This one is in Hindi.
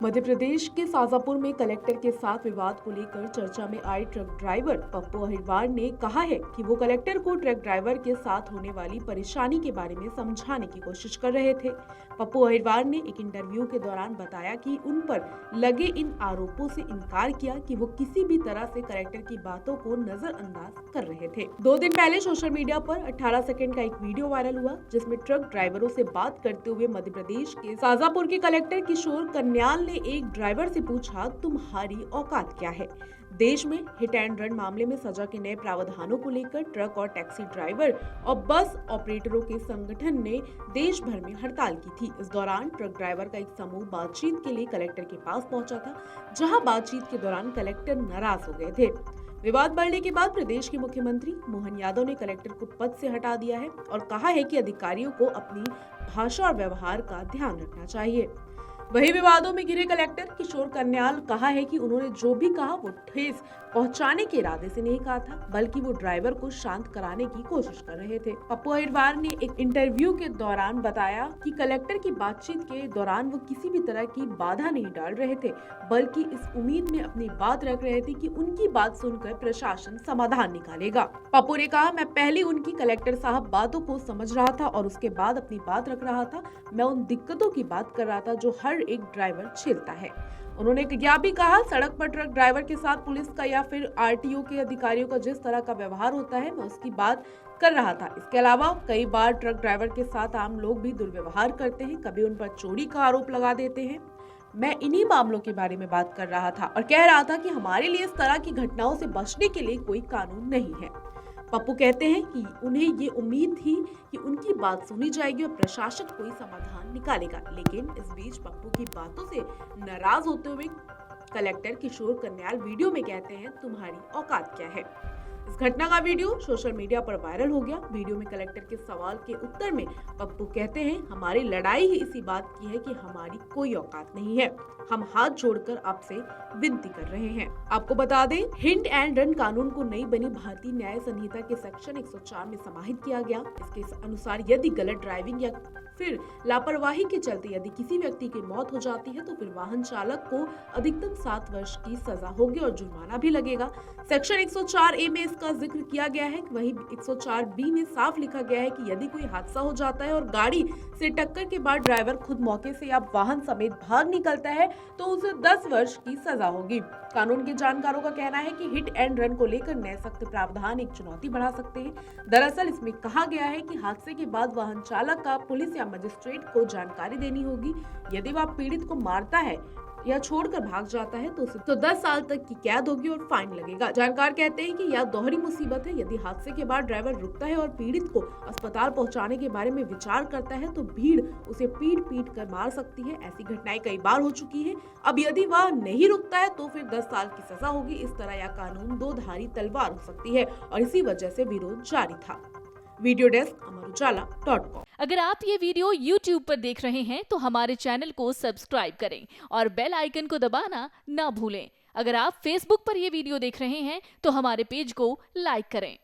मध्य प्रदेश के शाजापुर में कलेक्टर के साथ विवाद को लेकर चर्चा में आए ट्रक ड्राइवर पप्पू अहिरवार ने कहा है कि वो कलेक्टर को ट्रक ड्राइवर के साथ होने वाली परेशानी के बारे में समझाने की कोशिश कर रहे थे। पप्पू अहिरवार ने एक इंटरव्यू के दौरान बताया कि उन पर लगे इन आरोपों से इनकार किया कि वो किसी भी तरह से कलेक्टर की बातों को नजरअंदाज कर रहे थे। 2 दिन पहले सोशल मीडिया पर 18 सेकंड का एक वीडियो वायरल हुआ, जिसमें ट्रक ड्राइवरों से बात करते हुए मध्य प्रदेश के शाजापुर के कलेक्टर किशोर कन्याल ने एक ड्राइवर से पूछा, तुम्हारी औकात क्या है। देश में हिट एंड रन मामले में सजा के नए प्रावधानों को लेकर ट्रक और टैक्सी ड्राइवर और बस ऑपरेटरों के संगठन ने देश भर में हड़ताल की थी। इस दौरान ट्रक ड्राइवर का एक समूह बातचीत के लिए कलेक्टर के पास पहुंचा था, जहां बातचीत के दौरान कलेक्टर नाराज हो गए थे। विवाद बढ़ने के बाद प्रदेश के मुख्यमंत्री मोहन यादव ने कलेक्टर को पद से हटा दिया है और कहा है कि अधिकारियों को अपनी भाषा और व्यवहार का ध्यान रखना चाहिए। वही विवादों में घिरे कलेक्टर किशोर कन्याल कहा है कि उन्होंने जो भी कहा वो ठेस पहुंचाने के इरादे से नहीं कहा था, बल्कि वो ड्राइवर को शांत कराने की कोशिश कर रहे थे। पप्पू अहिरवार ने एक इंटरव्यू के दौरान बताया कि कलेक्टर की बातचीत के दौरान वो किसी भी तरह की बाधा नहीं डाल रहे थे, बल्कि इस उम्मीद में अपनी बात रख रहे थे कि उनकी बात सुनकर प्रशासन समाधान निकालेगा। पप्पू ने कहा, मैं पहले उनकी कलेक्टर साहब बातों को समझ रहा था और उसके बाद अपनी बात रख रहा था। मैं उन दिक्कतों की बात कर रहा था जो हर एक ड्राइवर झेलता है। उन्होंने यह भी कहा, सड़क पर ट्रक ड्राइवर के साथ पुलिस का या फिर आरटीओ के अधिकारियों का जिस तरह का व्यवहार होता है, मैं उसकी बात कर रहा था। इसके अलावा कई बार ट्रक ड्राइवर के साथ आम लोग भी दुर्व्यवहार करते हैं, कभी उन पर चोरी का आरोप लगा देते हैं। मैं इन्हीं मामलों के बारे में बात कर रहा था और कह रहा था कि हमारे लिए इस तरह की घटनाओं से बचने के लिए कोई कानून नहीं है। पप्पू कहते हैं कि उन्हें ये उम्मीद थी कि उनकी बात सुनी जाएगी और प्रशासन कोई समाधान निकालेगा, लेकिन इस बीच पप्पू की बातों से नाराज होते हुए कलेक्टर किशोर कन्याल वीडियो में कहते हैं, तुम्हारी औकात क्या है। इस घटना का वीडियो सोशल मीडिया पर वायरल हो गया। वीडियो में कलेक्टर के सवाल के उत्तर में पप्पू कहते हैं, हमारी लड़ाई ही इसी बात की है कि हमारी कोई औकात नहीं है। हम हाथ जोड़कर आपसे विनती कर रहे हैं। आपको बता दें, हिट एंड रन कानून को नई बनी भारतीय न्याय संहिता के सेक्शन 104 में समाहित किया गया। इसके अनुसार यदि गलत ड्राइविंग या फिर लापरवाही के चलते यदि किसी व्यक्ति की मौत हो जाती है तो फिर वाहन चालक को अधिकतम 7 वर्ष की सजा होगी और जुर्माना भी लगेगा। सेक्शन 104A में इसका जिक्र किया गया है। वहीं 104B में साफ लिखा गया है कि यदि कोई हादसा हो जाता है और गाड़ी से टक्कर के बाद ड्राइवर खुद मौके से या वाहन समेत भाग निकलता है तो उसे 10 वर्ष की सजा होगी। कानून के जानकारों का कहना है कि हिट एंड रन को लेकर नए सख्त प्रावधान एक चुनौती बढ़ा सकते हैं। दरअसल इसमें कहा गया है कि हादसे के बाद वाहन चालक का पुलिस या मजिस्ट्रेट को जानकारी देनी होगी। यदि वह पीड़ित को मारता है या छोड़कर भाग जाता है तो उसे 10 साल तक की कैद होगी और फाइन लगेगा। जानकार कहते हैं कि यह दोहरी मुसीबत है। यदि हादसे के बाद ड्राइवर रुकता है और पीड़ित को अस्पताल पहुंचाने के बारे में विचार करता है तो भीड़ उसे पीट कर मार सकती है। ऐसी घटनाएं कई बार हो चुकी है। अब यदि वह नहीं रुकता है तो फिर 10 साल की सजा होगी। इस तरह यह कानून दो धारी तलवार हो सकती है और इसी वजह से विरोध जारी था। वीडियो डेस्क अमरउजाला.com। अगर आप ये वीडियो YouTube पर देख रहे हैं तो हमारे चैनल को सब्सक्राइब करें और बेल आइकन को दबाना ना भूलें। अगर आप Facebook पर ये वीडियो देख रहे हैं तो हमारे पेज को लाइक करें।